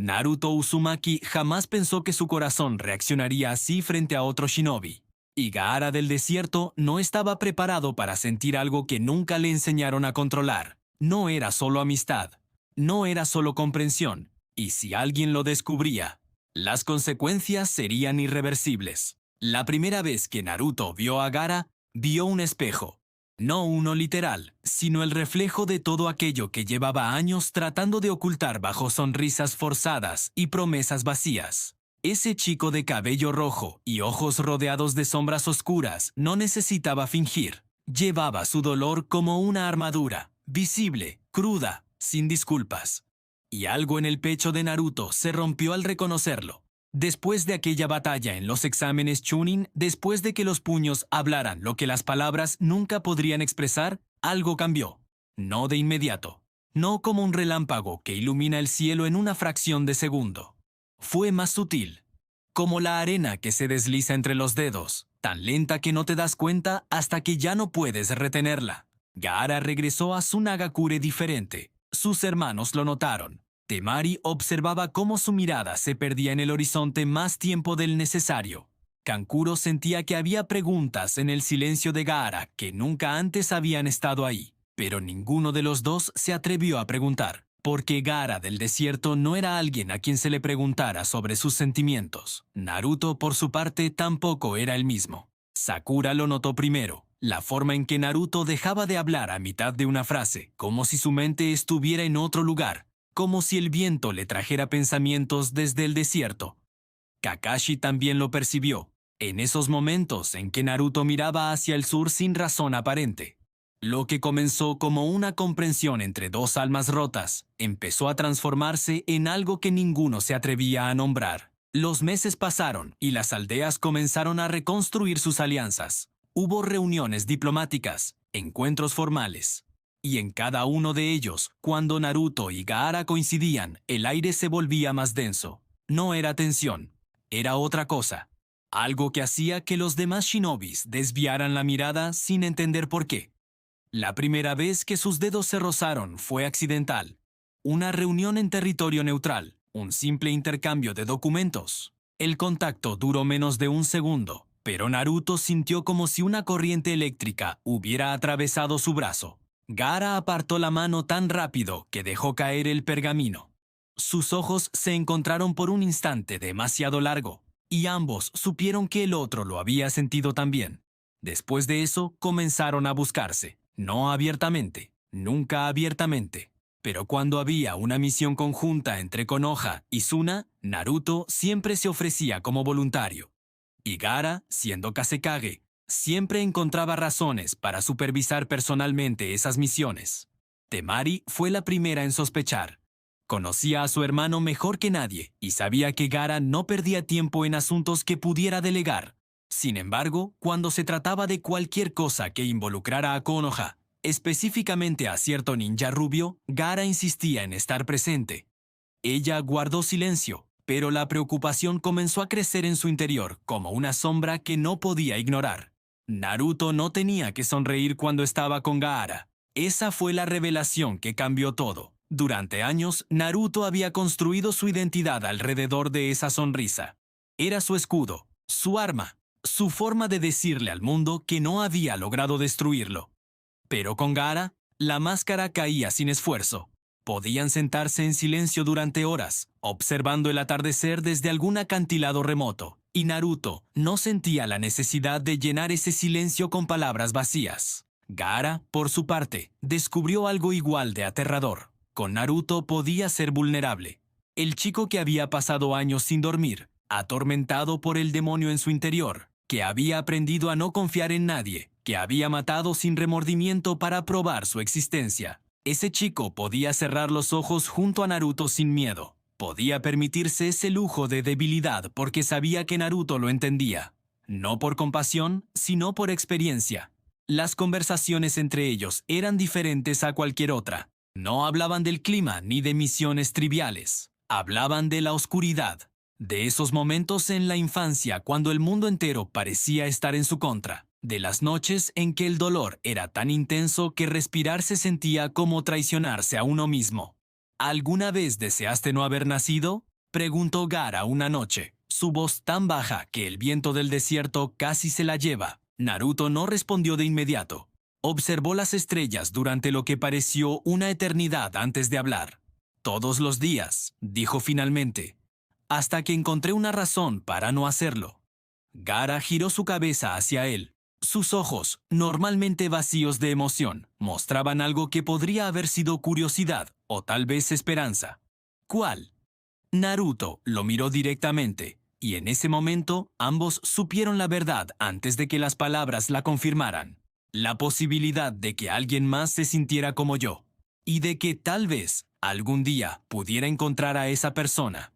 Naruto Uzumaki jamás pensó que su corazón reaccionaría así frente a otro shinobi. Y Gaara del desierto no estaba preparado para sentir algo que nunca le enseñaron a controlar. No era solo amistad, no era solo comprensión, y si alguien lo descubría, las consecuencias serían irreversibles. La primera vez que Naruto vio a Gaara, vio un espejo. No uno literal, sino el reflejo de todo aquello que llevaba años tratando de ocultar bajo sonrisas forzadas y promesas vacías. Ese chico de cabello rojo y ojos rodeados de sombras oscuras no necesitaba fingir. Llevaba su dolor como una armadura, visible, cruda, sin disculpas. Y algo en el pecho de Naruto se rompió al reconocerlo. Después de aquella batalla en los exámenes Chunin, después de que los puños hablaran lo que las palabras nunca podrían expresar, algo cambió. No de inmediato. No como un relámpago que ilumina el cielo en una fracción de segundo. Fue más sutil. Como la arena que se desliza entre los dedos, tan lenta que no te das cuenta hasta que ya no puedes retenerla. Gaara regresó a su Nagakure diferente. Sus hermanos lo notaron. Temari observaba cómo su mirada se perdía en el horizonte más tiempo del necesario. Kankuro sentía que había preguntas en el silencio de Gaara que nunca antes habían estado ahí, pero ninguno de los dos se atrevió a preguntar, porque Gaara del desierto no era alguien a quien se le preguntara sobre sus sentimientos. Naruto, por su parte, tampoco era el mismo. Sakura lo notó primero, la forma en que Naruto dejaba de hablar a mitad de una frase, como si su mente estuviera en otro lugar, como si el viento le trajera pensamientos desde el desierto. Kakashi también lo percibió, en esos momentos en que Naruto miraba hacia el sur sin razón aparente. Lo que comenzó como una comprensión entre dos almas rotas, empezó a transformarse en algo que ninguno se atrevía a nombrar. Los meses pasaron y las aldeas comenzaron a reconstruir sus alianzas. Hubo reuniones diplomáticas, encuentros formales. Y en cada uno de ellos, cuando Naruto y Gaara coincidían, el aire se volvía más denso. No era tensión, era otra cosa. Algo que hacía que los demás shinobis desviaran la mirada sin entender por qué. La primera vez que sus dedos se rozaron fue accidental. Una reunión en territorio neutral, un simple intercambio de documentos. El contacto duró menos de un segundo, pero Naruto sintió como si una corriente eléctrica hubiera atravesado su brazo. Gaara apartó la mano tan rápido que dejó caer el pergamino. Sus ojos se encontraron por un instante demasiado largo, y ambos supieron que el otro lo había sentido también. Después de eso, comenzaron a buscarse, no abiertamente, nunca abiertamente. Pero cuando había una misión conjunta entre Konoha y Suna, Naruto siempre se ofrecía como voluntario. Y Gaara, siendo Kazekage, siempre encontraba razones para supervisar personalmente esas misiones. Temari fue la primera en sospechar. Conocía a su hermano mejor que nadie y sabía que Gaara no perdía tiempo en asuntos que pudiera delegar. Sin embargo, cuando se trataba de cualquier cosa que involucrara a Konoha, específicamente a cierto ninja rubio, Gaara insistía en estar presente. Ella guardó silencio, pero la preocupación comenzó a crecer en su interior como una sombra que no podía ignorar. Naruto no tenía que sonreír cuando estaba con Gaara. Esa fue la revelación que cambió todo. Durante años, Naruto había construido su identidad alrededor de esa sonrisa. Era su escudo, su arma, su forma de decirle al mundo que no había logrado destruirlo. Pero con Gaara, la máscara caía sin esfuerzo. Podían sentarse en silencio durante horas, observando el atardecer desde algún acantilado remoto, y Naruto no sentía la necesidad de llenar ese silencio con palabras vacías. Gaara, por su parte, descubrió algo igual de aterrador. Con Naruto podía ser vulnerable. El chico que había pasado años sin dormir, atormentado por el demonio en su interior, que había aprendido a no confiar en nadie, que había matado sin remordimiento para probar su existencia. Ese chico podía cerrar los ojos junto a Naruto sin miedo. Podía permitirse ese lujo de debilidad porque sabía que Naruto lo entendía. No por compasión, sino por experiencia. Las conversaciones entre ellos eran diferentes a cualquier otra. No hablaban del clima ni de misiones triviales. Hablaban de la oscuridad. De esos momentos en la infancia cuando el mundo entero parecía estar en su contra. De las noches en que el dolor era tan intenso que respirar se sentía como traicionarse a uno mismo. ¿Alguna vez deseaste no haber nacido? Preguntó Gaara una noche, su voz tan baja que el viento del desierto casi se la lleva. Naruto no respondió de inmediato. Observó las estrellas durante lo que pareció una eternidad antes de hablar. Todos los días, dijo finalmente, hasta que encontré una razón para no hacerlo. Gaara giró su cabeza hacia él. Sus ojos, normalmente vacíos de emoción, mostraban algo que podría haber sido curiosidad o tal vez esperanza. ¿Cuál? Naruto lo miró directamente, y en ese momento ambos supieron la verdad antes de que las palabras la confirmaran. La posibilidad de que alguien más se sintiera como yo, y de que tal vez algún día pudiera encontrar a esa persona.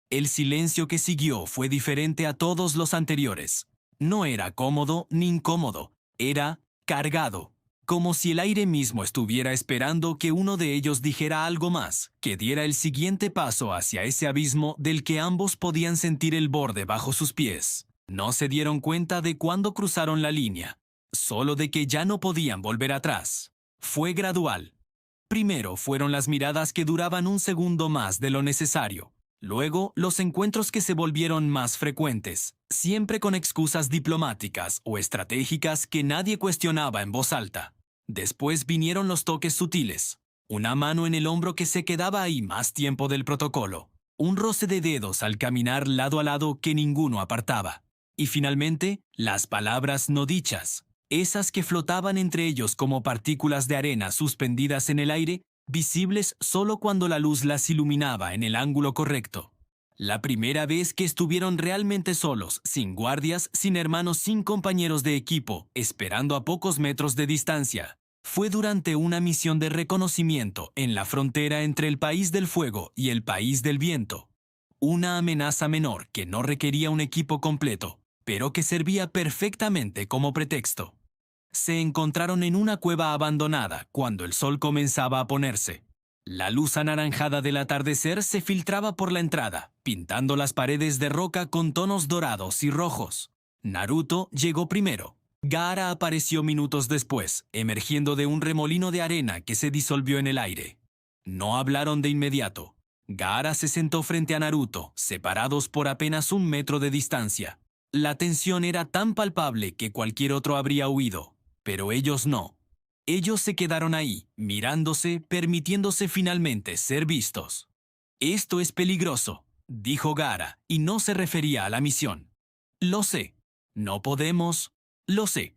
El silencio que siguió fue diferente a todos los anteriores. No era cómodo ni incómodo, era cargado, como si el aire mismo estuviera esperando que uno de ellos dijera algo más, que diera el siguiente paso hacia ese abismo del que ambos podían sentir el borde bajo sus pies. No se dieron cuenta de cuándo cruzaron la línea, solo de que ya no podían volver atrás. Fue gradual. Primero fueron las miradas que duraban un segundo más de lo necesario. Luego, los encuentros que se volvieron más frecuentes, siempre con excusas diplomáticas o estratégicas que nadie cuestionaba en voz alta. Después vinieron los toques sutiles, una mano en el hombro que se quedaba ahí más tiempo del protocolo, un roce de dedos al caminar lado a lado que ninguno apartaba. Y finalmente, las palabras no dichas, esas que flotaban entre ellos como partículas de arena suspendidas en el aire, visibles solo cuando la luz las iluminaba en el ángulo correcto. La primera vez que estuvieron realmente solos, sin guardias, sin hermanos, sin compañeros de equipo, esperando a pocos metros de distancia, fue durante una misión de reconocimiento en la frontera entre el País del Fuego y el País del Viento. Una amenaza menor que no requería un equipo completo, pero que servía perfectamente como pretexto. Se encontraron en una cueva abandonada cuando el sol comenzaba a ponerse. La luz anaranjada del atardecer se filtraba por la entrada, pintando las paredes de roca con tonos dorados y rojos. Naruto llegó primero. Gaara apareció minutos después, emergiendo de un remolino de arena que se disolvió en el aire. No hablaron de inmediato. Gaara se sentó frente a Naruto, separados por apenas 1 metro de distancia. La tensión era tan palpable que cualquier otro habría huido. Pero ellos no. Ellos se quedaron ahí, mirándose, permitiéndose finalmente ser vistos. Esto es peligroso, dijo Gaara, y no se refería a la misión. Lo sé. No podemos. Lo sé.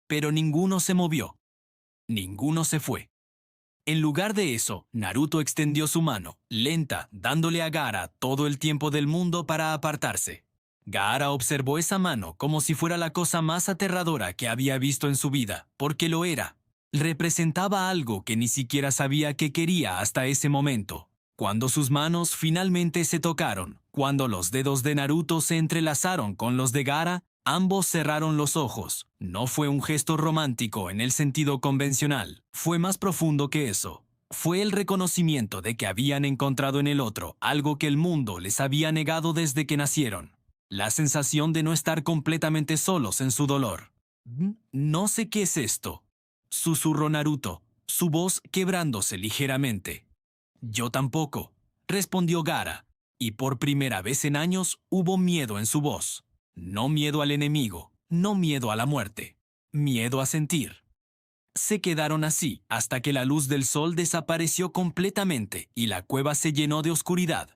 Pero ninguno se movió. Ninguno se fue. En lugar de eso, Naruto extendió su mano, lenta, dándole a Gaara todo el tiempo del mundo para apartarse. Gaara observó esa mano como si fuera la cosa más aterradora que había visto en su vida, porque lo era. Representaba algo que ni siquiera sabía que quería hasta ese momento. Cuando sus manos finalmente se tocaron, cuando los dedos de Naruto se entrelazaron con los de Gaara, ambos cerraron los ojos. No fue un gesto romántico en el sentido convencional, fue más profundo que eso. Fue el reconocimiento de que habían encontrado en el otro algo que el mundo les había negado desde que nacieron. La sensación de no estar completamente solos en su dolor. No sé qué es esto, susurró Naruto, su voz quebrándose ligeramente. Yo tampoco, respondió Gaara, y por primera vez en años hubo miedo en su voz. No miedo al enemigo, no miedo a la muerte, miedo a sentir. Se quedaron así hasta que la luz del sol desapareció completamente y la cueva se llenó de oscuridad.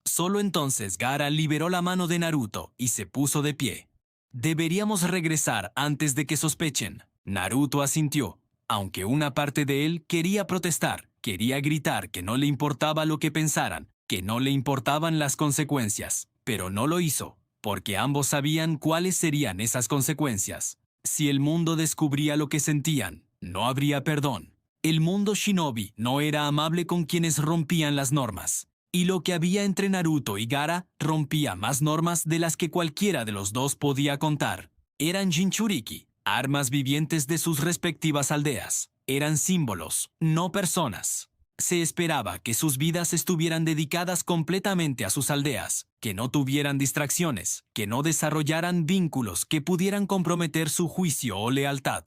Solo entonces Gaara liberó la mano de Naruto y se puso de pie. Deberíamos regresar antes de que sospechen. Naruto asintió, aunque una parte de él quería protestar, quería gritar que no le importaba lo que pensaran, que no le importaban las consecuencias, pero no lo hizo, porque ambos sabían cuáles serían esas consecuencias. Si el mundo descubría lo que sentían, no habría perdón. El mundo shinobi no era amable con quienes rompían las normas. Y lo que había entre Naruto y Gaara rompía más normas de las que cualquiera de los dos podía contar. Eran Jinchuriki, armas vivientes de sus respectivas aldeas. Eran símbolos, no personas. Se esperaba que sus vidas estuvieran dedicadas completamente a sus aldeas, que no tuvieran distracciones, que no desarrollaran vínculos que pudieran comprometer su juicio o lealtad.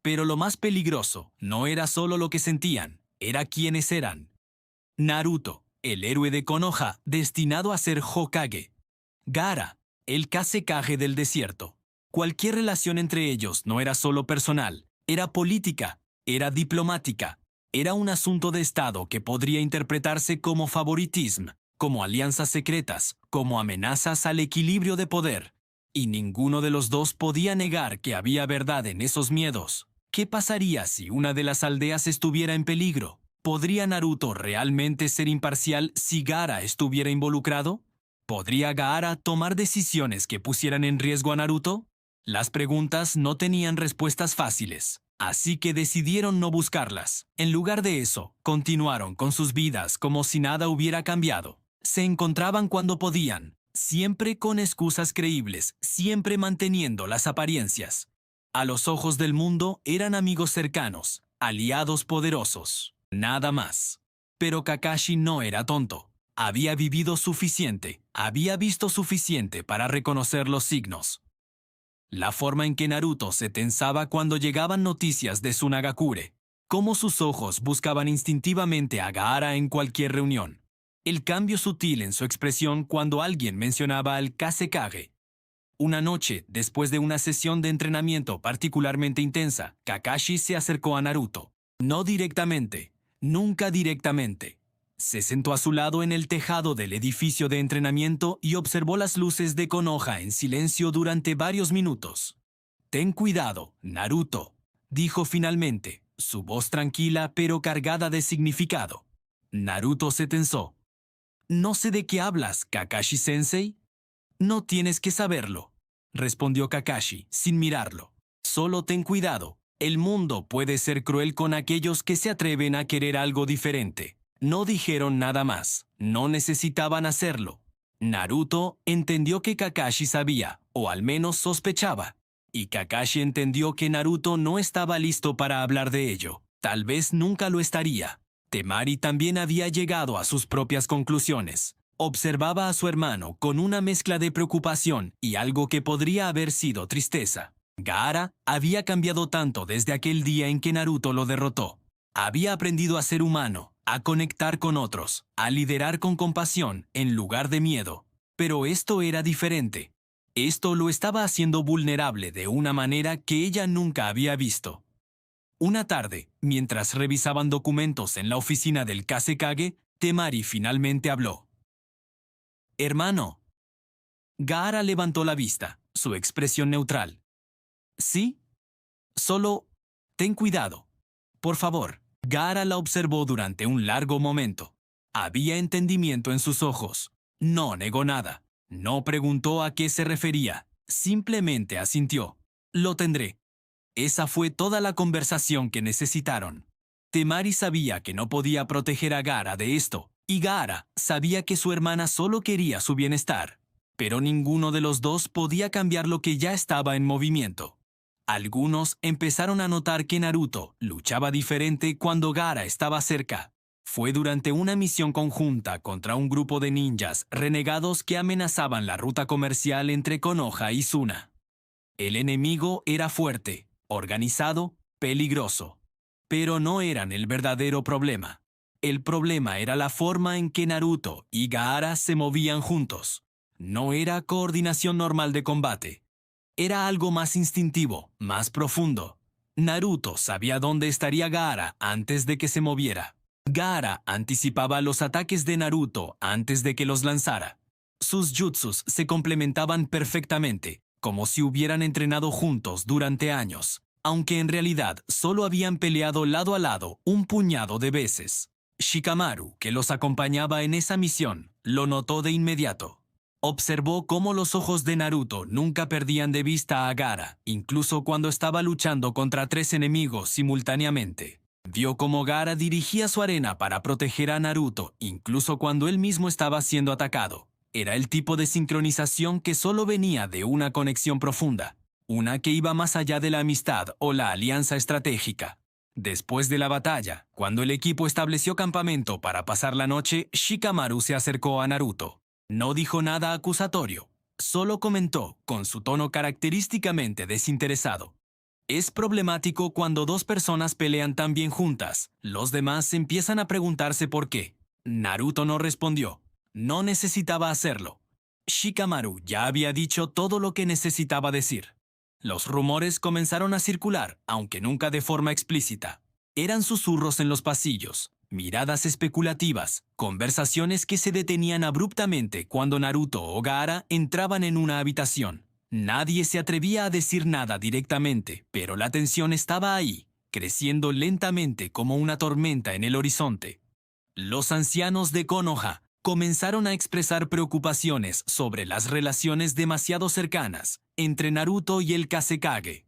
Pero lo más peligroso no era solo lo que sentían, era quiénes eran. Naruto, el héroe de Konoha destinado a ser Hokage. Gaara, el Kazekage del desierto. Cualquier relación entre ellos no era solo personal, era política, era diplomática, era un asunto de Estado que podría interpretarse como favoritismo, como alianzas secretas, como amenazas al equilibrio de poder. Y ninguno de los dos podía negar que había verdad en esos miedos. ¿Qué pasaría si una de las aldeas estuviera en peligro? ¿Podría Naruto realmente ser imparcial si Gaara estuviera involucrado? ¿Podría Gaara tomar decisiones que pusieran en riesgo a Naruto? Las preguntas no tenían respuestas fáciles, así que decidieron no buscarlas. En lugar de eso, continuaron con sus vidas como si nada hubiera cambiado. Se encontraban cuando podían, siempre con excusas creíbles, siempre manteniendo las apariencias. A los ojos del mundo eran amigos cercanos, aliados poderosos, nada más. Pero Kakashi no era tonto. Había vivido suficiente, había visto suficiente para reconocer los signos. La forma en que Naruto se tensaba cuando llegaban noticias de Tsunagakure, cómo sus ojos buscaban instintivamente a Gaara en cualquier reunión. El cambio sutil en su expresión cuando alguien mencionaba al Kazekage. Una noche, después de una sesión de entrenamiento particularmente intensa, Kakashi se acercó a Naruto. No directamente, nunca directamente. Se sentó a su lado en el tejado del edificio de entrenamiento y observó las luces de Konoha en silencio durante varios minutos. «Ten cuidado, Naruto», dijo finalmente, su voz tranquila pero cargada de significado. Naruto se tensó. «No sé de qué hablas, Kakashi-sensei». «No tienes que saberlo», respondió Kakashi, sin mirarlo. «Solo ten cuidado. El mundo puede ser cruel con aquellos que se atreven a querer algo diferente». No dijeron nada más, no necesitaban hacerlo. Naruto entendió que Kakashi sabía, o al menos sospechaba. Y Kakashi entendió que Naruto no estaba listo para hablar de ello. Tal vez nunca lo estaría. Temari también había llegado a sus propias conclusiones. Observaba a su hermano con una mezcla de preocupación y algo que podría haber sido tristeza. Gaara había cambiado tanto desde aquel día en que Naruto lo derrotó. Había aprendido a ser humano, a conectar con otros, a liderar con compasión en lugar de miedo. Pero esto era diferente. Esto lo estaba haciendo vulnerable de una manera que ella nunca había visto. Una tarde, mientras revisaban documentos en la oficina del Kazekage, Temari finalmente habló. «Hermano». Gaara levantó la vista, su expresión neutral. «¿Sí? Solo ten cuidado. Por favor». Gaara la observó durante un largo momento. Había entendimiento en sus ojos. No negó nada. No preguntó a qué se refería. Simplemente asintió. «Lo tendré». Esa fue toda la conversación que necesitaron. Temari sabía que no podía proteger a Gaara de esto, y Gaara sabía que su hermana solo quería su bienestar. Pero ninguno de los dos podía cambiar lo que ya estaba en movimiento. Algunos empezaron a notar que Naruto luchaba diferente cuando Gaara estaba cerca. Fue durante una misión conjunta contra un grupo de ninjas renegados que amenazaban la ruta comercial entre Konoha y Suna. El enemigo era fuerte, organizado, peligroso. Pero no eran el verdadero problema. El problema era la forma en que Naruto y Gaara se movían juntos. No era coordinación normal de combate. Era algo más instintivo, más profundo. Naruto sabía dónde estaría Gaara antes de que se moviera. Gaara anticipaba los ataques de Naruto antes de que los lanzara. Sus jutsus se complementaban perfectamente, como si hubieran entrenado juntos durante años, aunque en realidad solo habían peleado lado a lado un puñado de veces. Shikamaru, que los acompañaba en esa misión, lo notó de inmediato. Observó cómo los ojos de Naruto nunca perdían de vista a Gaara, incluso cuando estaba luchando contra 3 enemigos simultáneamente. Vio cómo Gaara dirigía su arena para proteger a Naruto, incluso cuando él mismo estaba siendo atacado. Era el tipo de sincronización que solo venía de una conexión profunda, una que iba más allá de la amistad o la alianza estratégica. Después de la batalla, cuando el equipo estableció campamento para pasar la noche, Shikamaru se acercó a Naruto. No dijo nada acusatorio, solo comentó, con su tono característicamente desinteresado. Es problemático cuando 2 personas pelean tan bien juntas. Los demás empiezan a preguntarse por qué. Naruto no respondió. No necesitaba hacerlo. Shikamaru ya había dicho todo lo que necesitaba decir. Los rumores comenzaron a circular, aunque nunca de forma explícita. Eran susurros en los pasillos, miradas especulativas, conversaciones que se detenían abruptamente cuando Naruto o Gaara entraban en una habitación. Nadie se atrevía a decir nada directamente, pero la tensión estaba ahí, creciendo lentamente como una tormenta en el horizonte. Los ancianos de Konoha comenzaron a expresar preocupaciones sobre las relaciones demasiado cercanas entre Naruto y el Kazekage.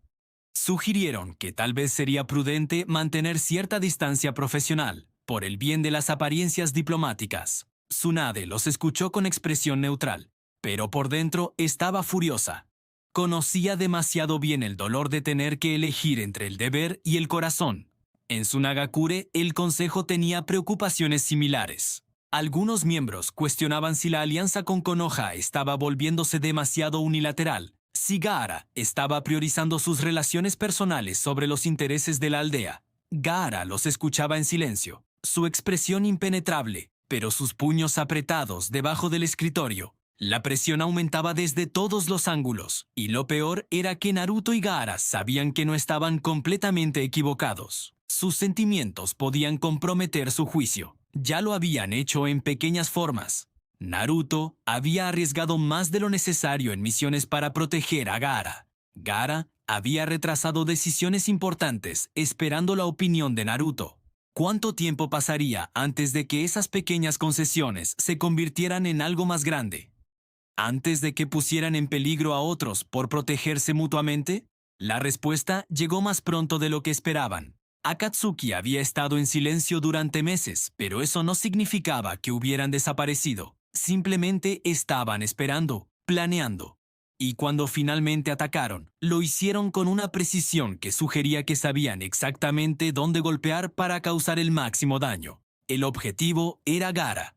Sugirieron que tal vez sería prudente mantener cierta distancia profesional, por el bien de las apariencias diplomáticas. Tsunade los escuchó con expresión neutral, pero por dentro estaba furiosa. Conocía demasiado bien el dolor de tener que elegir entre el deber y el corazón. En Tsunagakure, el consejo tenía preocupaciones similares. Algunos miembros cuestionaban si la alianza con Konoha estaba volviéndose demasiado unilateral, si Gaara estaba priorizando sus relaciones personales sobre los intereses de la aldea. Gaara los escuchaba en silencio, su expresión impenetrable, pero sus puños apretados debajo del escritorio. La presión aumentaba desde todos los ángulos, y lo peor era que Naruto y Gaara sabían que no estaban completamente equivocados. Sus sentimientos podían comprometer su juicio. Ya lo habían hecho en pequeñas formas. Naruto había arriesgado más de lo necesario en misiones para proteger a Gaara. Gaara había retrasado decisiones importantes esperando la opinión de Naruto. ¿Cuánto tiempo pasaría antes de que esas pequeñas concesiones se convirtieran en algo más grande? ¿Antes de que pusieran en peligro a otros por protegerse mutuamente? La respuesta llegó más pronto de lo que esperaban. Akatsuki había estado en silencio durante meses, pero eso no significaba que hubieran desaparecido. Simplemente estaban esperando, planeando. Y cuando finalmente atacaron, lo hicieron con una precisión que sugería que sabían exactamente dónde golpear para causar el máximo daño. El objetivo era Gaara.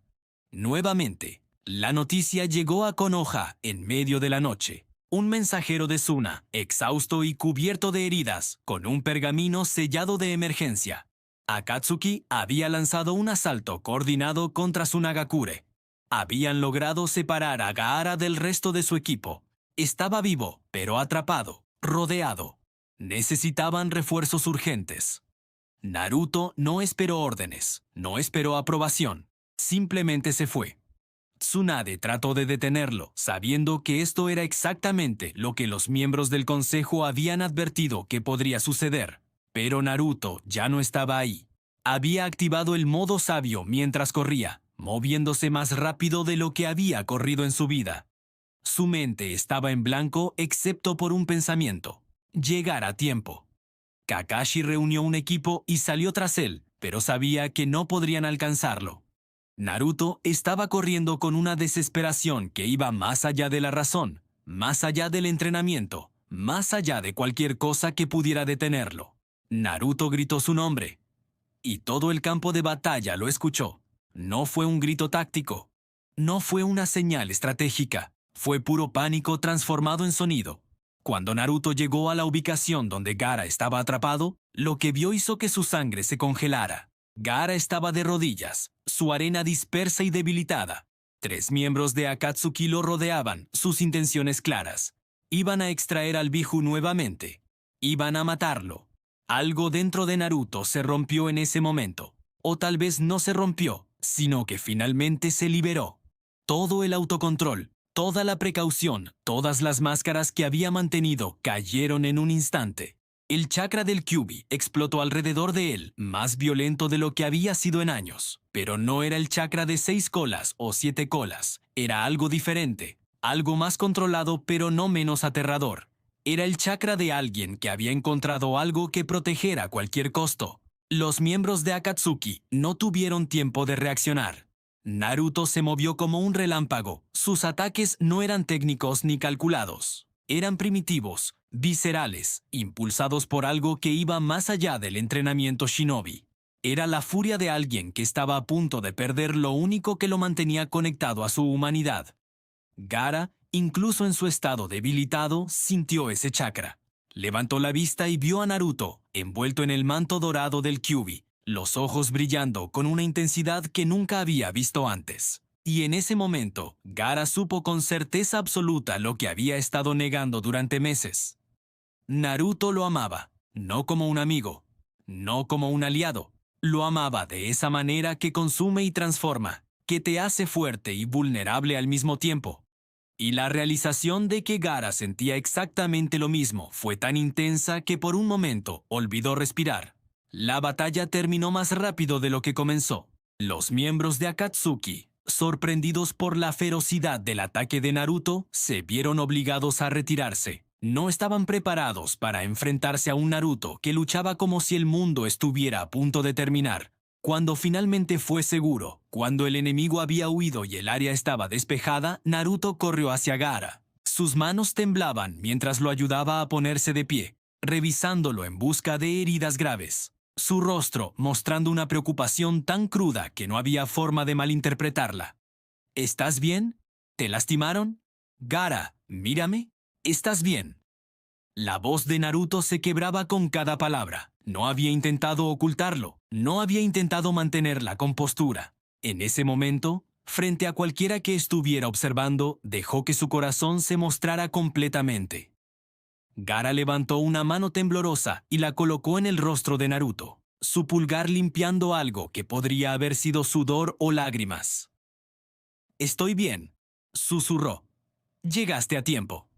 Nuevamente, la noticia llegó a Konoha en medio de la noche. Un mensajero de Suna, exhausto y cubierto de heridas, con un pergamino sellado de emergencia. Akatsuki había lanzado un asalto coordinado contra Tsunagakure. Habían logrado separar a Gaara del resto de su equipo. Estaba vivo, pero atrapado, rodeado. Necesitaban refuerzos urgentes. Naruto no esperó órdenes, no esperó aprobación. Simplemente se fue. Tsunade trató de detenerlo, sabiendo que esto era exactamente lo que los miembros del consejo habían advertido que podría suceder. Pero Naruto ya no estaba ahí. Había activado el modo sabio mientras corría, moviéndose más rápido de lo que había corrido en su vida. Su mente estaba en blanco excepto por un pensamiento: llegar a tiempo. Kakashi reunió un equipo y salió tras él, pero sabía que no podrían alcanzarlo. Naruto estaba corriendo con una desesperación que iba más allá de la razón, más allá del entrenamiento, más allá de cualquier cosa que pudiera detenerlo. Naruto gritó su nombre, y todo el campo de batalla lo escuchó. No fue un grito táctico, no fue una señal estratégica, fue puro pánico transformado en sonido. Cuando Naruto llegó a la ubicación donde Gaara estaba atrapado, lo que vio hizo que su sangre se congelara. Gaara estaba de rodillas, su arena dispersa y debilitada. 3 miembros de Akatsuki lo rodeaban, sus intenciones claras. Iban a extraer al Biju nuevamente. Iban a matarlo. Algo dentro de Naruto se rompió en ese momento. O tal vez no se rompió, sino que finalmente se liberó. Todo el autocontrol, toda la precaución, todas las máscaras que había mantenido cayeron en un instante. El chakra del Kyuubi explotó alrededor de él, más violento de lo que había sido en años. Pero no era el chakra de 6 colas o 7 colas. Era algo diferente, algo más controlado pero no menos aterrador. Era el chakra de alguien que había encontrado algo que proteger a cualquier costo. Los miembros de Akatsuki no tuvieron tiempo de reaccionar. Naruto se movió como un relámpago. Sus ataques no eran técnicos ni calculados. Eran primitivos, viscerales, impulsados por algo que iba más allá del entrenamiento shinobi. Era la furia de alguien que estaba a punto de perder lo único que lo mantenía conectado a su humanidad. Gaara, incluso en su estado debilitado, sintió ese chakra. Levantó la vista y vio a Naruto, envuelto en el manto dorado del Kyuubi, los ojos brillando con una intensidad que nunca había visto antes. Y en ese momento, Gaara supo con certeza absoluta lo que había estado negando durante meses. Naruto lo amaba, no como un amigo, no como un aliado. Lo amaba de esa manera que consume y transforma, que te hace fuerte y vulnerable al mismo tiempo. Y la realización de que Gaara sentía exactamente lo mismo fue tan intensa que por un momento olvidó respirar. La batalla terminó más rápido de lo que comenzó. Los miembros de Akatsuki, sorprendidos por la ferocidad del ataque de Naruto, se vieron obligados a retirarse. No estaban preparados para enfrentarse a un Naruto que luchaba como si el mundo estuviera a punto de terminar. Cuando finalmente fue seguro, cuando el enemigo había huido y el área estaba despejada, Naruto corrió hacia Gaara. Sus manos temblaban mientras lo ayudaba a ponerse de pie, revisándolo en busca de heridas graves. Su rostro mostrando una preocupación tan cruda que no había forma de malinterpretarla. ¿Estás bien? ¿Te lastimaron? Gaara, mírame. ¿Estás bien? La voz de Naruto se quebraba con cada palabra. No había intentado ocultarlo, no había intentado mantener la compostura. En ese momento, frente a cualquiera que estuviera observando, dejó que su corazón se mostrara completamente. Gaara levantó una mano temblorosa y la colocó en el rostro de Naruto, su pulgar limpiando algo que podría haber sido sudor o lágrimas. «Estoy bien», susurró. «Llegaste a tiempo».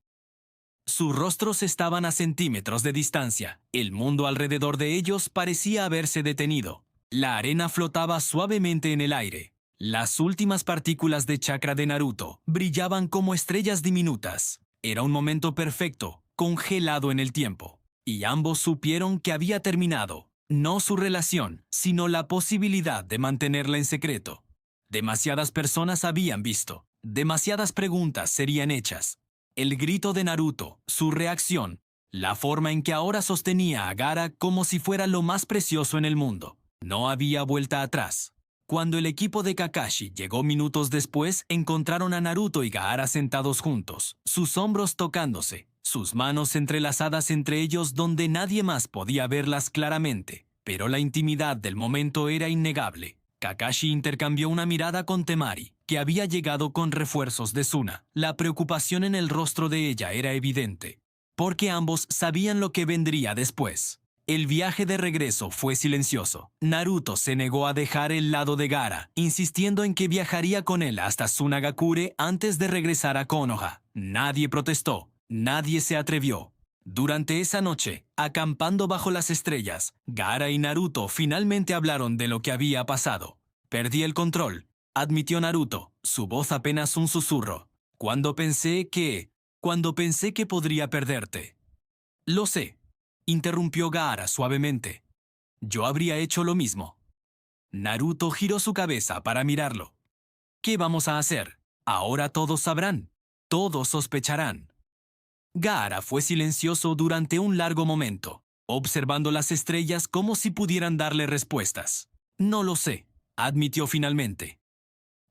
Sus rostros estaban a centímetros de distancia. El mundo alrededor de ellos parecía haberse detenido. La arena flotaba suavemente en el aire. Las últimas partículas de chakra de Naruto brillaban como estrellas diminutas. Era un momento perfecto, congelado en el tiempo. Y ambos supieron que había terminado, no su relación, sino la posibilidad de mantenerla en secreto. Demasiadas personas habían visto. Demasiadas preguntas serían hechas. El grito de Naruto, su reacción, la forma en que ahora sostenía a Gaara como si fuera lo más precioso en el mundo. No había vuelta atrás. Cuando el equipo de Kakashi llegó minutos después, encontraron a Naruto y Gaara sentados juntos, sus hombros tocándose, sus manos entrelazadas entre ellos donde nadie más podía verlas claramente. Pero la intimidad del momento era innegable. Kakashi intercambió una mirada con Temari, que había llegado con refuerzos de Suna. La preocupación en el rostro de ella era evidente, porque ambos sabían lo que vendría después. El viaje de regreso fue silencioso. Naruto se negó a dejar el lado de Gaara, insistiendo en que viajaría con él hasta Tsunagakure antes de regresar a Konoha. Nadie protestó, nadie se atrevió. Durante esa noche, acampando bajo las estrellas, Gaara y Naruto finalmente hablaron de lo que había pasado. «Perdí el control», admitió Naruto, su voz apenas un susurro. Cuando pensé que podría perderte». «Lo sé», interrumpió Gaara suavemente. «Yo habría hecho lo mismo». Naruto giró su cabeza para mirarlo. «¿Qué vamos a hacer? Ahora todos sabrán. Todos sospecharán». Gaara fue silencioso durante un largo momento, observando las estrellas como si pudieran darle respuestas. «No lo sé», admitió finalmente.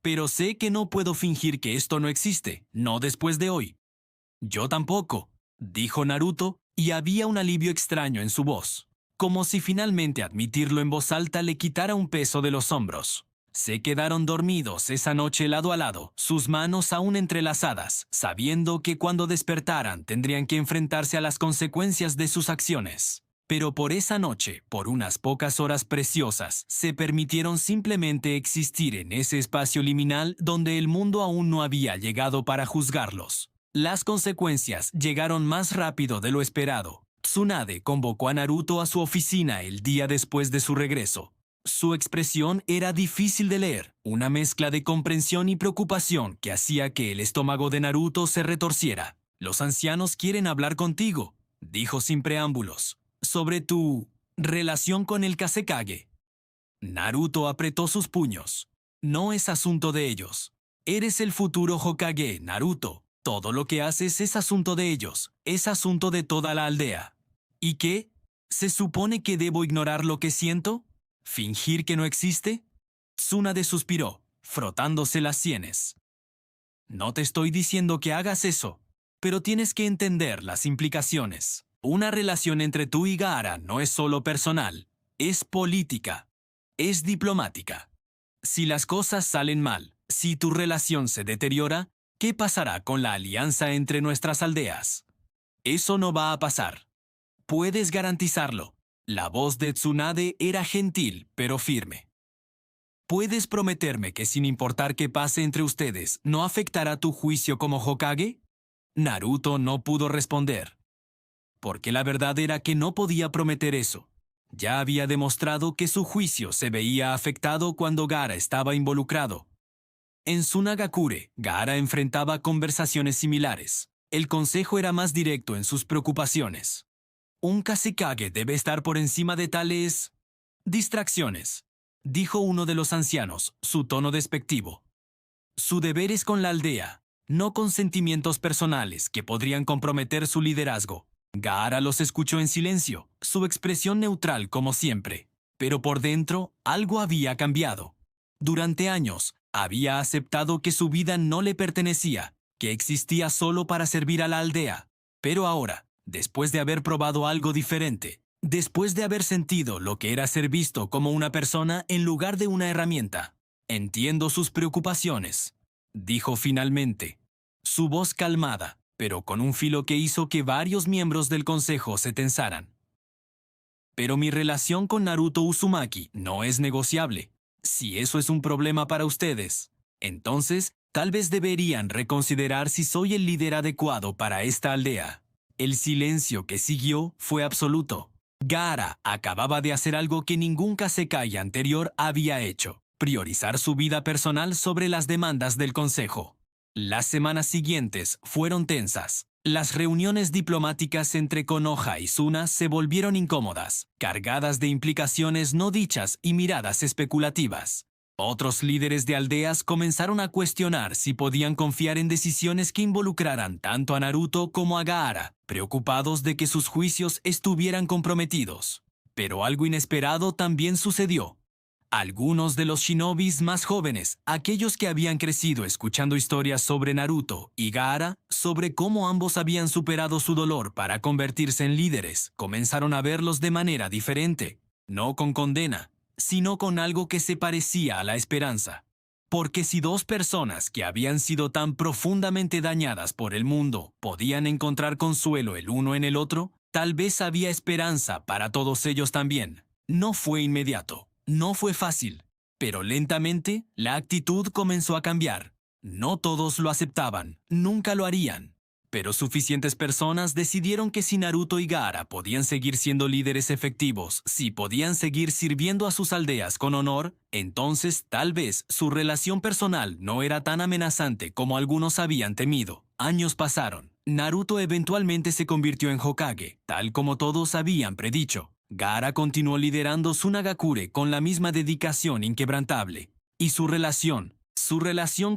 «Pero sé que no puedo fingir que esto no existe, no después de hoy». «Yo tampoco», dijo Naruto, y había un alivio extraño en su voz, como si finalmente admitirlo en voz alta le quitara un peso de los hombros. Se quedaron dormidos esa noche lado a lado, sus manos aún entrelazadas, sabiendo que cuando despertaran tendrían que enfrentarse a las consecuencias de sus acciones. Pero por esa noche, por unas pocas horas preciosas, se permitieron simplemente existir en ese espacio liminal donde el mundo aún no había llegado para juzgarlos. Las consecuencias llegaron más rápido de lo esperado. Tsunade convocó a Naruto a su oficina el día después de su regreso. Su expresión era difícil de leer, una mezcla de comprensión y preocupación que hacía que el estómago de Naruto se retorciera. «Los ancianos quieren hablar contigo», dijo sin preámbulos, «sobre tu relación con el Kazekage». Naruto apretó sus puños. «No es asunto de ellos. Eres el futuro Hokage, Naruto. Todo lo que haces es asunto de ellos, es asunto de toda la aldea». «¿Y qué? ¿Se supone que debo ignorar lo que siento? ¿Fingir que no existe?». Tsunade suspiró, frotándose las sienes. «No te estoy diciendo que hagas eso, pero tienes que entender las implicaciones. Una relación entre tú y Gaara no es solo personal, es política». Es diplomática. Si las cosas salen mal, si tu relación se deteriora, ¿qué pasará con la alianza entre nuestras aldeas? Eso no va a pasar. Puedes garantizarlo. La voz de Tsunade era gentil, pero firme. ¿Puedes prometerme que sin importar qué pase entre ustedes, no afectará tu juicio como Hokage? Naruto no pudo responder, porque la verdad era que no podía prometer eso. Ya había demostrado que su juicio se veía afectado cuando Gaara estaba involucrado. En Tsunagakure, Gaara enfrentaba conversaciones similares. El consejo era más directo en sus preocupaciones. Un Kazekage debe estar por encima de tales distracciones, dijo uno de los ancianos, su tono despectivo. Su deber es con la aldea, no con sentimientos personales que podrían comprometer su liderazgo. Gaara los escuchó en silencio, su expresión neutral como siempre. Pero por dentro, algo había cambiado. Durante años, había aceptado que su vida no le pertenecía, que existía solo para servir a la aldea. Pero ahora, después de haber probado algo diferente, después de haber sentido lo que era ser visto como una persona en lugar de una herramienta, entiendo sus preocupaciones, dijo finalmente, su voz calmada, pero con un filo que hizo que varios miembros del consejo se tensaran. Pero mi relación con Naruto Uzumaki no es negociable. Si eso es un problema para ustedes, entonces tal vez deberían reconsiderar si soy el líder adecuado para esta aldea. El silencio que siguió fue absoluto. Gaara acababa de hacer algo que ningún Kazekage anterior había hecho: priorizar su vida personal sobre las demandas del consejo. Las semanas siguientes fueron tensas. Las reuniones diplomáticas entre Konoha y Suna se volvieron incómodas, cargadas de implicaciones no dichas y miradas especulativas. Otros líderes de aldeas comenzaron a cuestionar si podían confiar en decisiones que involucraran tanto a Naruto como a Gaara, preocupados de que sus juicios estuvieran comprometidos. Pero algo inesperado también sucedió. Algunos de los shinobis más jóvenes, aquellos que habían crecido escuchando historias sobre Naruto y Gaara, sobre cómo ambos habían superado su dolor para convertirse en líderes, comenzaron a verlos de manera diferente, no con condena, sino con algo que se parecía a la esperanza. Porque si dos personas que habían sido tan profundamente dañadas por el mundo podían encontrar consuelo el uno en el otro, tal vez había esperanza para todos ellos también. No fue inmediato. No fue fácil, pero lentamente la actitud comenzó a cambiar. No todos lo aceptaban, nunca lo harían. Pero suficientes personas decidieron que si Naruto y Gaara podían seguir siendo líderes efectivos, si podían seguir sirviendo a sus aldeas con honor, entonces tal vez su relación personal no era tan amenazante como algunos habían temido. Años pasaron. Naruto eventualmente se convirtió en Hokage, tal como todos habían predicho. Gaara continuó liderando Tsunagakure con la misma dedicación inquebrantable. Y su relación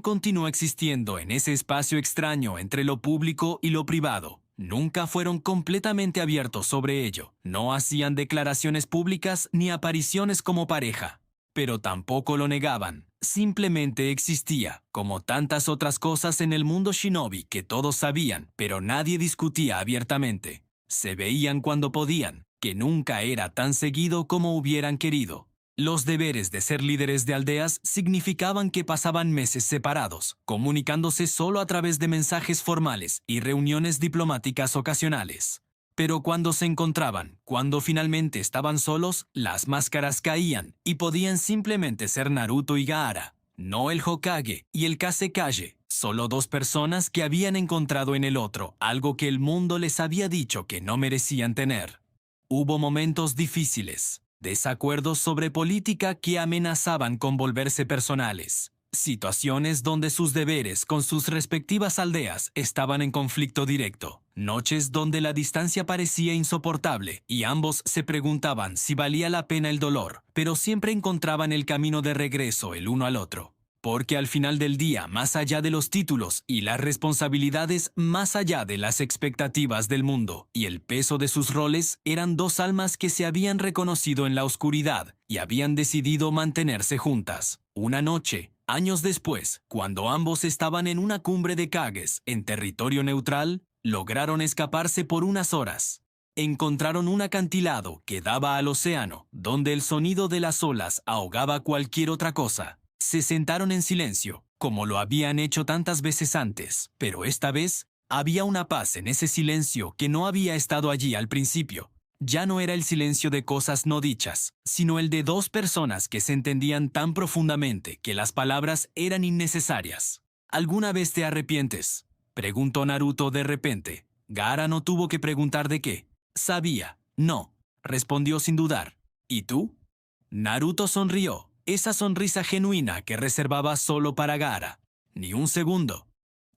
continuó existiendo en ese espacio extraño entre lo público y lo privado. Nunca fueron completamente abiertos sobre ello. No hacían declaraciones públicas ni apariciones como pareja. Pero tampoco lo negaban. Simplemente existía, como tantas otras cosas en el mundo shinobi que todos sabían, pero nadie discutía abiertamente. Se veían cuando podían, que nunca era tan seguido como hubieran querido. Los deberes de ser líderes de aldeas significaban que pasaban meses separados, comunicándose solo a través de mensajes formales y reuniones diplomáticas ocasionales. Pero cuando se encontraban, cuando finalmente estaban solos, las máscaras caían y podían simplemente ser Naruto y Gaara, no el Hokage y el Kazekage, solo dos personas que habían encontrado en el otro algo que el mundo les había dicho que no merecían tener. Hubo momentos difíciles, desacuerdos sobre política que amenazaban con volverse personales, situaciones donde sus deberes con sus respectivas aldeas estaban en conflicto directo, noches donde la distancia parecía insoportable y ambos se preguntaban si valía la pena el dolor, pero siempre encontraban el camino de regreso el uno al otro. Porque al final del día, más allá de los títulos y las responsabilidades, más allá de las expectativas del mundo y el peso de sus roles, eran dos almas que se habían reconocido en la oscuridad y habían decidido mantenerse juntas. Una noche, años después, cuando ambos estaban en una cumbre de Kages en territorio neutral, lograron escaparse por unas horas. Encontraron un acantilado que daba al océano, donde el sonido de las olas ahogaba cualquier otra cosa. Se sentaron en silencio, como lo habían hecho tantas veces antes, pero esta vez había una paz en ese silencio que no había estado allí al principio. Ya no era el silencio de cosas no dichas, sino el de dos personas que se entendían tan profundamente que las palabras eran innecesarias. ¿Alguna vez te arrepientes?, preguntó Naruto de repente. Gaara no tuvo que preguntar de qué. Sabía. No, respondió sin dudar. ¿Y tú? Naruto sonrió, esa sonrisa genuina que reservaba solo para Gaara. Ni un segundo.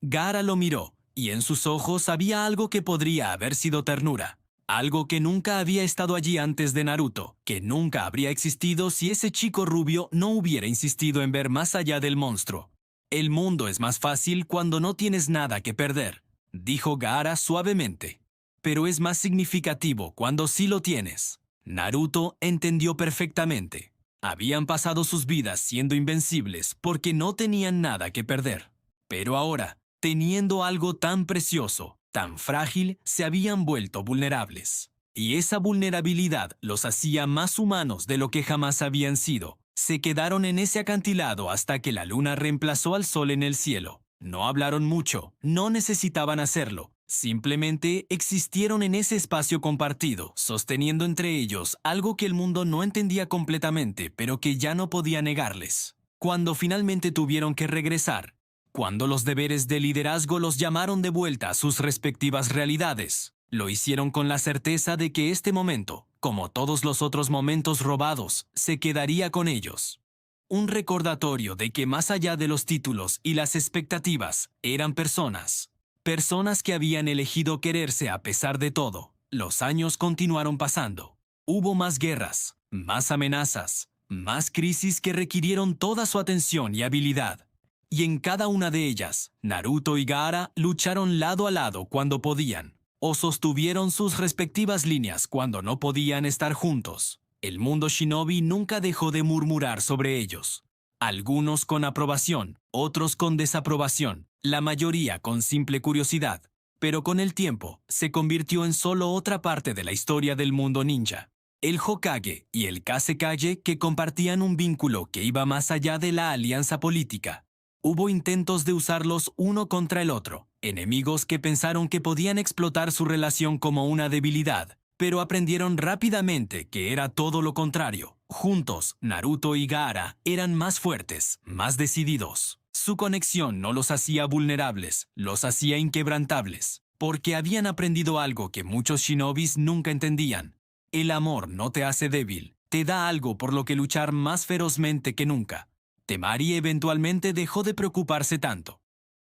Gaara lo miró, y en sus ojos había algo que podría haber sido ternura. Algo que nunca había estado allí antes de Naruto, que nunca habría existido si ese chico rubio no hubiera insistido en ver más allá del monstruo. El mundo es más fácil cuando no tienes nada que perder, dijo Gaara suavemente. Pero es más significativo cuando sí lo tienes. Naruto entendió perfectamente. Habían pasado sus vidas siendo invencibles porque no tenían nada que perder. Pero ahora, teniendo algo tan precioso, tan frágil, se habían vuelto vulnerables. Y esa vulnerabilidad los hacía más humanos de lo que jamás habían sido. Se quedaron en ese acantilado hasta que la luna reemplazó al sol en el cielo. No hablaron mucho, no necesitaban hacerlo. Simplemente existieron en ese espacio compartido, sosteniendo entre ellos algo que el mundo no entendía completamente, pero que ya no podía negarles. Cuando finalmente tuvieron que regresar, cuando los deberes de liderazgo los llamaron de vuelta a sus respectivas realidades, lo hicieron con la certeza de que este momento, como todos los otros momentos robados, se quedaría con ellos. Un recordatorio de que más allá de los títulos y las expectativas, eran personas. Personas que habían elegido quererse a pesar de todo. Los años continuaron pasando. Hubo más guerras, más amenazas, más crisis que requirieron toda su atención y habilidad. Y en cada una de ellas, Naruto y Gaara lucharon lado a lado cuando podían, o sostuvieron sus respectivas líneas cuando no podían estar juntos. El mundo shinobi nunca dejó de murmurar sobre ellos. Algunos con aprobación, otros con desaprobación, la mayoría con simple curiosidad. Pero con el tiempo, se convirtió en solo otra parte de la historia del mundo ninja. El Hokage y el Kazekage que compartían un vínculo que iba más allá de la alianza política. Hubo intentos de usarlos uno contra el otro, enemigos que pensaron que podían explotar su relación como una debilidad, pero aprendieron rápidamente que era todo lo contrario. Juntos, Naruto y Gaara eran más fuertes, más decididos. Su conexión no los hacía vulnerables, los hacía inquebrantables, porque habían aprendido algo que muchos shinobis nunca entendían. El amor no te hace débil, te da algo por lo que luchar más ferozmente que nunca. Temari eventualmente dejó de preocuparse tanto.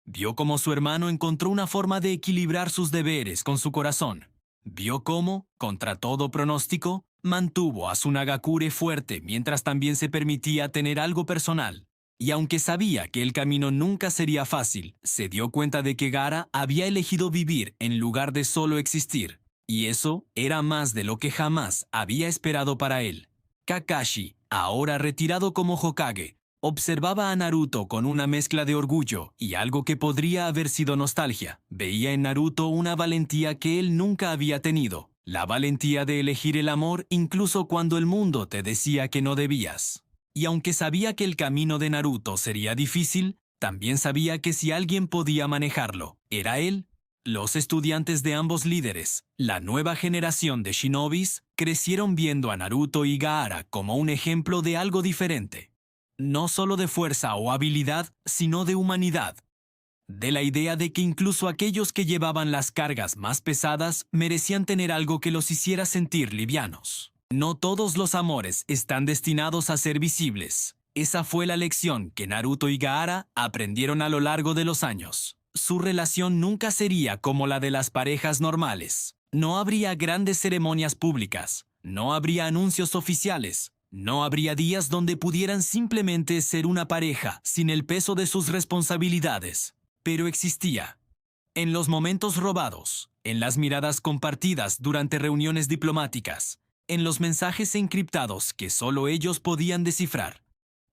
Vio cómo su hermano encontró una forma de equilibrar sus deberes con su corazón. Vio cómo, contra todo pronóstico, mantuvo a su Nagakure fuerte mientras también se permitía tener algo personal. Y aunque sabía que el camino nunca sería fácil, se dio cuenta de que Gaara había elegido vivir en lugar de solo existir. Y eso era más de lo que jamás había esperado para él. Kakashi, ahora retirado como Hokage, observaba a Naruto con una mezcla de orgullo y algo que podría haber sido nostalgia. Veía en Naruto una valentía que él nunca había tenido. La valentía de elegir el amor incluso cuando el mundo te decía que no debías. Y aunque sabía que el camino de Naruto sería difícil, también sabía que si alguien podía manejarlo, era él. Los estudiantes de ambos líderes, la nueva generación de shinobis, crecieron viendo a Naruto y Gaara como un ejemplo de algo diferente. No solo de fuerza o habilidad, sino de humanidad. De la idea de que incluso aquellos que llevaban las cargas más pesadas merecían tener algo que los hiciera sentir livianos. No todos los amores están destinados a ser visibles. Esa fue la lección que Naruto y Gaara aprendieron a lo largo de los años. Su relación nunca sería como la de las parejas normales. No habría grandes ceremonias públicas, no habría anuncios oficiales. No habría días donde pudieran simplemente ser una pareja sin el peso de sus responsabilidades, pero existía. En los momentos robados, en las miradas compartidas durante reuniones diplomáticas, en los mensajes encriptados que solo ellos podían descifrar,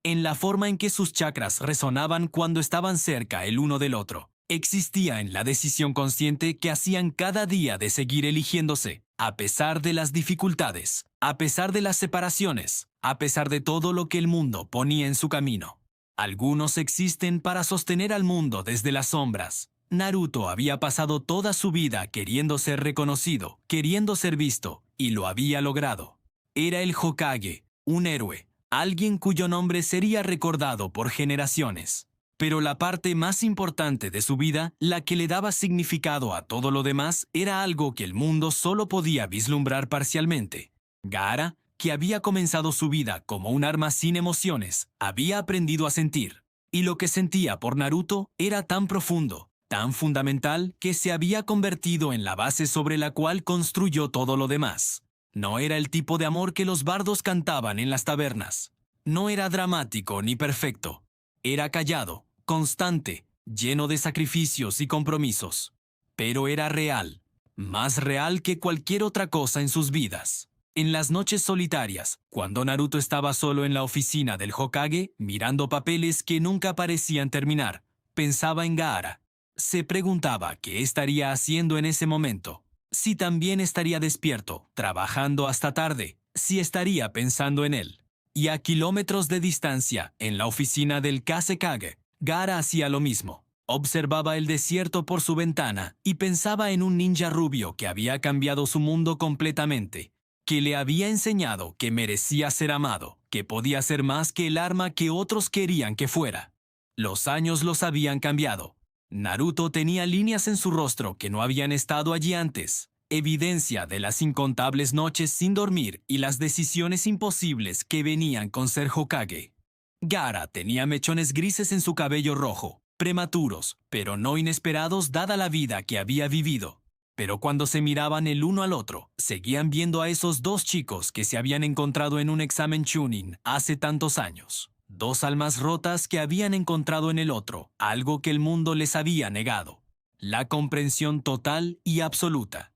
en la forma en que sus chakras resonaban cuando estaban cerca el uno del otro. Existía en la decisión consciente que hacían cada día de seguir eligiéndose, a pesar de las dificultades, a pesar de las separaciones, a pesar de todo lo que el mundo ponía en su camino. Algunos existen para sostener al mundo desde las sombras. Naruto había pasado toda su vida queriendo ser reconocido, queriendo ser visto, y lo había logrado. Era el Hokage, un héroe, alguien cuyo nombre sería recordado por generaciones. Pero la parte más importante de su vida, la que le daba significado a todo lo demás, era algo que el mundo solo podía vislumbrar parcialmente. Gaara, que había comenzado su vida como un arma sin emociones, había aprendido a sentir. Y lo que sentía por Naruto era tan profundo, tan fundamental, que se había convertido en la base sobre la cual construyó todo lo demás. No era el tipo de amor que los bardos cantaban en las tabernas. No era dramático ni perfecto. Era callado, constante, lleno de sacrificios y compromisos. Pero era real, más real que cualquier otra cosa en sus vidas. En las noches solitarias, cuando Naruto estaba solo en la oficina del Hokage, mirando papeles que nunca parecían terminar, pensaba en Gaara. Se preguntaba qué estaría haciendo en ese momento. Si también estaría despierto, trabajando hasta tarde, si estaría pensando en él. Y a kilómetros de distancia, en la oficina del Kazekage, Gaara hacía lo mismo. Observaba el desierto por su ventana y pensaba en un ninja rubio que había cambiado su mundo completamente, que le había enseñado que merecía ser amado, que podía ser más que el arma que otros querían que fuera. Los años los habían cambiado. Naruto tenía líneas en su rostro que no habían estado allí antes. Evidencia de las incontables noches sin dormir y las decisiones imposibles que venían con ser Hokage. Gaara tenía mechones grises en su cabello rojo, prematuros, pero no inesperados dada la vida que había vivido. Pero cuando se miraban el uno al otro, seguían viendo a esos dos chicos que se habían encontrado en un examen Chunin hace tantos años. Dos almas rotas que habían encontrado en el otro algo que el mundo les había negado. La comprensión total y absoluta.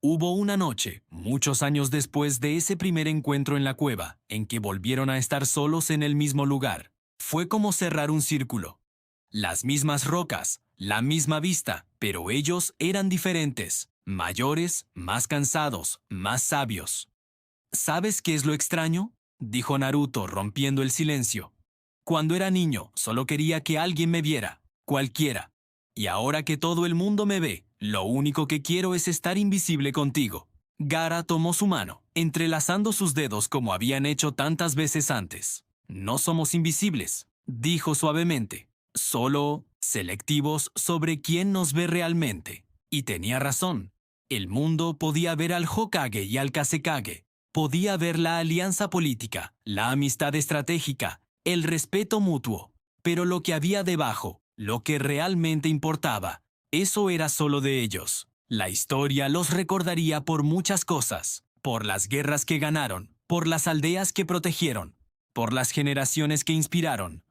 Hubo una noche, muchos años después de ese primer encuentro en la cueva, en que volvieron a estar solos en el mismo lugar. Fue como cerrar un círculo. Las mismas rocas, la misma vista, pero ellos eran diferentes, mayores, más cansados, más sabios. ¿Sabes qué es lo extraño?, dijo Naruto rompiendo el silencio. Cuando era niño, solo quería que alguien me viera, cualquiera. Y ahora que todo el mundo me ve, lo único que quiero es estar invisible contigo. Gaara tomó su mano, entrelazando sus dedos como habían hecho tantas veces antes. No somos invisibles, dijo suavemente, solo selectivos sobre quién nos ve realmente. Y tenía razón. El mundo podía ver al Hokage y al Kazekage. Podía ver la alianza política, la amistad estratégica, el respeto mutuo. Pero lo que había debajo, lo que realmente importaba, eso era solo de ellos. La historia los recordaría por muchas cosas, por las guerras que ganaron, por las aldeas que protegieron, por las generaciones que inspiraron.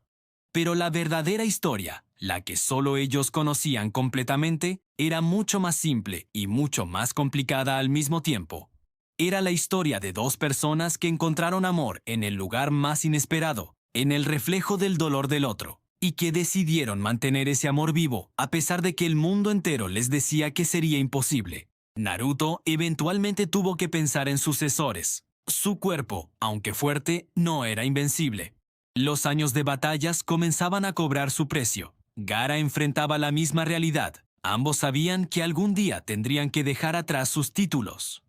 Pero la verdadera historia, la que solo ellos conocían completamente, era mucho más simple y mucho más complicada al mismo tiempo. Era la historia de dos personas que encontraron amor en el lugar más inesperado, en el reflejo del dolor del otro, y que decidieron mantener ese amor vivo a pesar de que el mundo entero les decía que sería imposible. Naruto eventualmente tuvo que pensar en sucesores. Su cuerpo, aunque fuerte, no era invencible. Los años de batallas comenzaban a cobrar su precio. Gaara enfrentaba la misma realidad. Ambos sabían que algún día tendrían que dejar atrás sus títulos.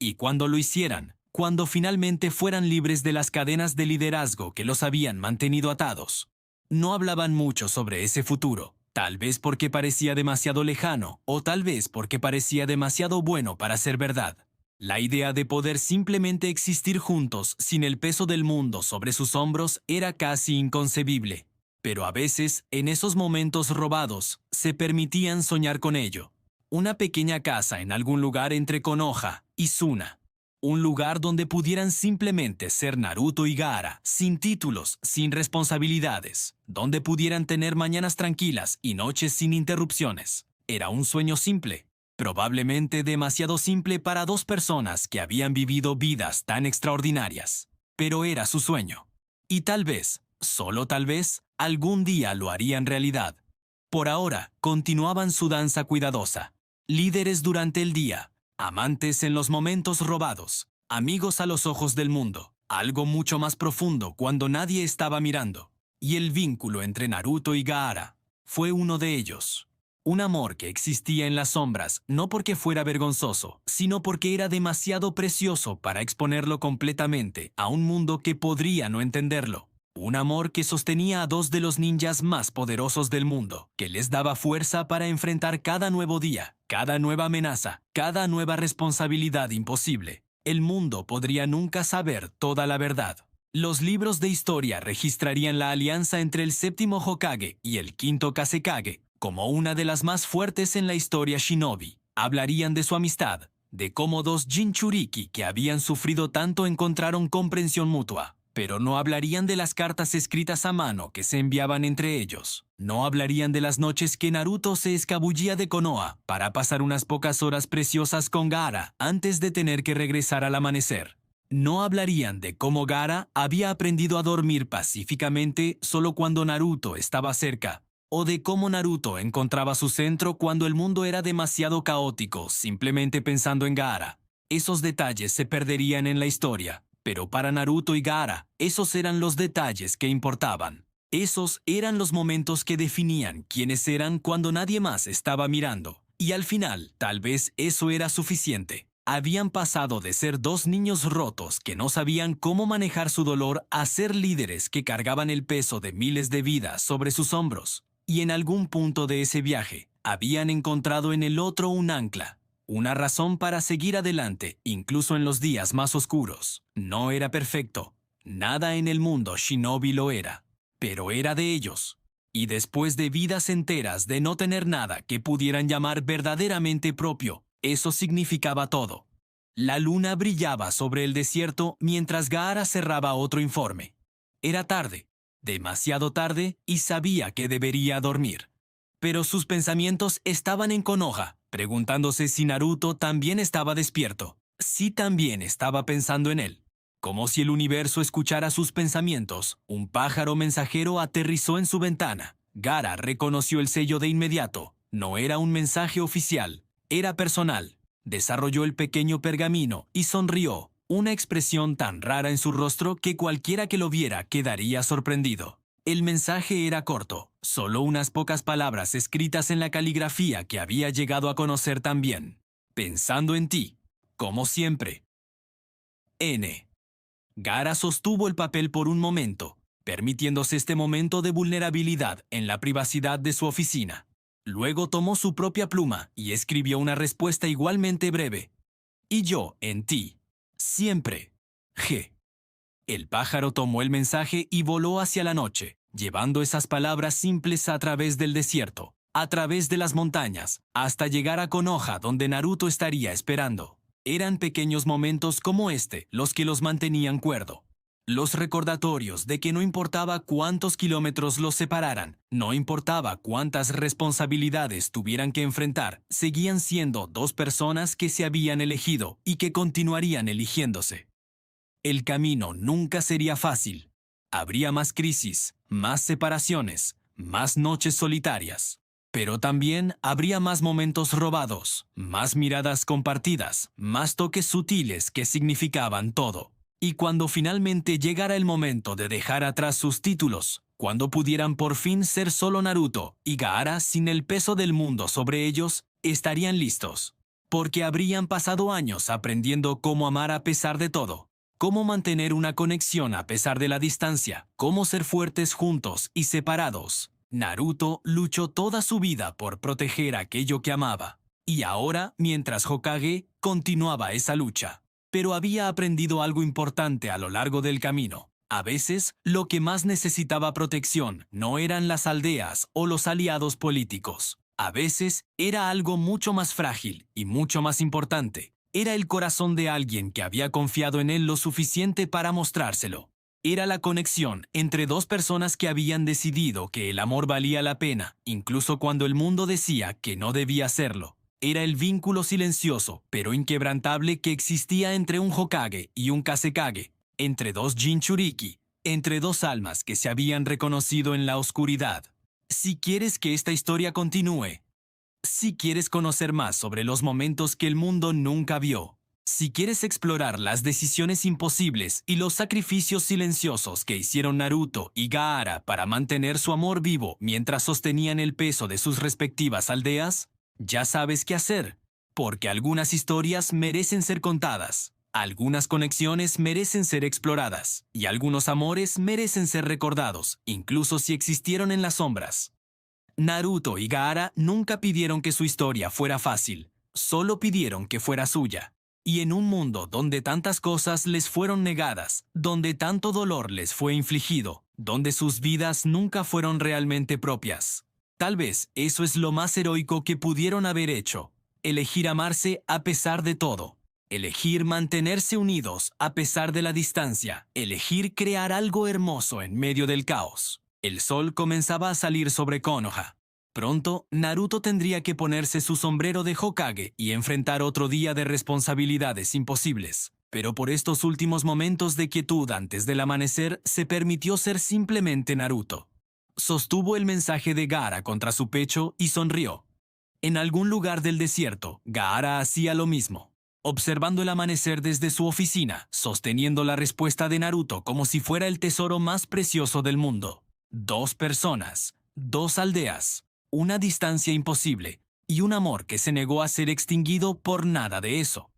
Y cuando lo hicieran, cuando finalmente fueran libres de las cadenas de liderazgo que los habían mantenido atados, no hablaban mucho sobre ese futuro, tal vez porque parecía demasiado lejano o tal vez porque parecía demasiado bueno para ser verdad. La idea de poder simplemente existir juntos sin el peso del mundo sobre sus hombros era casi inconcebible. Pero a veces, en esos momentos robados, se permitían soñar con ello. Una pequeña casa en algún lugar entre Konoha y Suna. Un lugar donde pudieran simplemente ser Naruto y Gaara, sin títulos, sin responsabilidades. Donde pudieran tener mañanas tranquilas y noches sin interrupciones. Era un sueño simple. Probablemente demasiado simple para dos personas que habían vivido vidas tan extraordinarias. Pero era su sueño. Y tal vez, solo tal vez, algún día lo harían realidad. Por ahora, continuaban su danza cuidadosa. Líderes durante el día, amantes en los momentos robados, amigos a los ojos del mundo, algo mucho más profundo cuando nadie estaba mirando. Y el vínculo entre Naruto y Gaara fue uno de ellos. Un amor que existía en las sombras, no porque fuera vergonzoso, sino porque era demasiado precioso para exponerlo completamente a un mundo que podría no entenderlo. Un amor que sostenía a dos de los ninjas más poderosos del mundo, que les daba fuerza para enfrentar cada nuevo día, cada nueva amenaza, cada nueva responsabilidad imposible. El mundo podría nunca saber toda la verdad. Los libros de historia registrarían la alianza entre el séptimo Hokage y el quinto Kazekage como una de las más fuertes en la historia shinobi. Hablarían de su amistad, de cómo dos Jinchuriki que habían sufrido tanto encontraron comprensión mutua. Pero no hablarían de las cartas escritas a mano que se enviaban entre ellos. No hablarían de las noches que Naruto se escabullía de Konoha para pasar unas pocas horas preciosas con Gaara antes de tener que regresar al amanecer. No hablarían de cómo Gaara había aprendido a dormir pacíficamente solo cuando Naruto estaba cerca, o de cómo Naruto encontraba su centro cuando el mundo era demasiado caótico simplemente pensando en Gaara. Esos detalles se perderían en la historia. Pero para Naruto y Gaara, esos eran los detalles que importaban. Esos eran los momentos que definían quiénes eran cuando nadie más estaba mirando. Y al final, tal vez eso era suficiente. Habían pasado de ser dos niños rotos que no sabían cómo manejar su dolor a ser líderes que cargaban el peso de miles de vidas sobre sus hombros. Y en algún punto de ese viaje, habían encontrado en el otro un ancla. Una razón para seguir adelante, incluso en los días más oscuros. No era perfecto. Nada en el mundo shinobi lo era. Pero era de ellos. Y después de vidas enteras de no tener nada que pudieran llamar verdaderamente propio, eso significaba todo. La luna brillaba sobre el desierto mientras Gaara cerraba otro informe. Era tarde, demasiado tarde, y sabía que debería dormir. Pero sus pensamientos estaban en Konoha, preguntándose si Naruto también estaba despierto, si también estaba pensando en él. Como si el universo escuchara sus pensamientos, un pájaro mensajero aterrizó en su ventana. Gaara reconoció el sello de inmediato. No era un mensaje oficial, era personal. Desarrolló el pequeño pergamino y sonrió, una expresión tan rara en su rostro que cualquiera que lo viera quedaría sorprendido. El mensaje era corto, solo unas pocas palabras escritas en la caligrafía que había llegado a conocer tan bien. Pensando en ti, como siempre. N. Gaara sostuvo el papel por un momento, permitiéndose este momento de vulnerabilidad en la privacidad de su oficina. Luego tomó su propia pluma y escribió una respuesta igualmente breve. Y yo en ti. Siempre. G. El pájaro tomó el mensaje y voló hacia la noche, llevando esas palabras simples a través del desierto, a través de las montañas, hasta llegar a Konoha donde Naruto estaría esperando. Eran pequeños momentos como este los que los mantenían cuerdo. Los recordatorios de que no importaba cuántos kilómetros los separaran, no importaba cuántas responsabilidades tuvieran que enfrentar, seguían siendo dos personas que se habían elegido y que continuarían eligiéndose. El camino nunca sería fácil. Habría más crisis, más separaciones, más noches solitarias. Pero también habría más momentos robados, más miradas compartidas, más toques sutiles que significaban todo. Y cuando finalmente llegara el momento de dejar atrás sus títulos, cuando pudieran por fin ser solo Naruto y Gaara sin el peso del mundo sobre ellos, estarían listos. Porque habrían pasado años aprendiendo cómo amar a pesar de todo. Cómo mantener una conexión a pesar de la distancia, cómo ser fuertes juntos y separados. Naruto luchó toda su vida por proteger aquello que amaba. Y ahora, mientras Hokage, continuaba esa lucha. Pero había aprendido algo importante a lo largo del camino. A veces, lo que más necesitaba protección no eran las aldeas o los aliados políticos. A veces, era algo mucho más frágil y mucho más importante. Era el corazón de alguien que había confiado en él lo suficiente para mostrárselo. Era la conexión entre dos personas que habían decidido que el amor valía la pena, incluso cuando el mundo decía que no debía hacerlo. Era el vínculo silencioso, pero inquebrantable que existía entre un Hokage y un Kazekage, entre dos Jinchuriki, entre dos almas que se habían reconocido en la oscuridad. Si quieres que esta historia continúe, si quieres conocer más sobre los momentos que el mundo nunca vio, si quieres explorar las decisiones imposibles y los sacrificios silenciosos que hicieron Naruto y Gaara para mantener su amor vivo mientras sostenían el peso de sus respectivas aldeas, ya sabes qué hacer, porque algunas historias merecen ser contadas, algunas conexiones merecen ser exploradas y algunos amores merecen ser recordados, incluso si existieron en las sombras. Naruto y Gaara nunca pidieron que su historia fuera fácil, solo pidieron que fuera suya. Y en un mundo donde tantas cosas les fueron negadas, donde tanto dolor les fue infligido, donde sus vidas nunca fueron realmente propias, tal vez eso es lo más heroico que pudieron haber hecho: elegir amarse a pesar de todo, elegir mantenerse unidos a pesar de la distancia, elegir crear algo hermoso en medio del caos. El sol comenzaba a salir sobre Konoha. Pronto, Naruto tendría que ponerse su sombrero de Hokage y enfrentar otro día de responsabilidades imposibles. Pero por estos últimos momentos de quietud antes del amanecer, se permitió ser simplemente Naruto. Sostuvo el mensaje de Gaara contra su pecho y sonrió. En algún lugar del desierto, Gaara hacía lo mismo, observando el amanecer desde su oficina, sosteniendo la respuesta de Naruto como si fuera el tesoro más precioso del mundo. 2 personas, 2 aldeas, una distancia imposible y un amor que se negó a ser extinguido por nada de eso.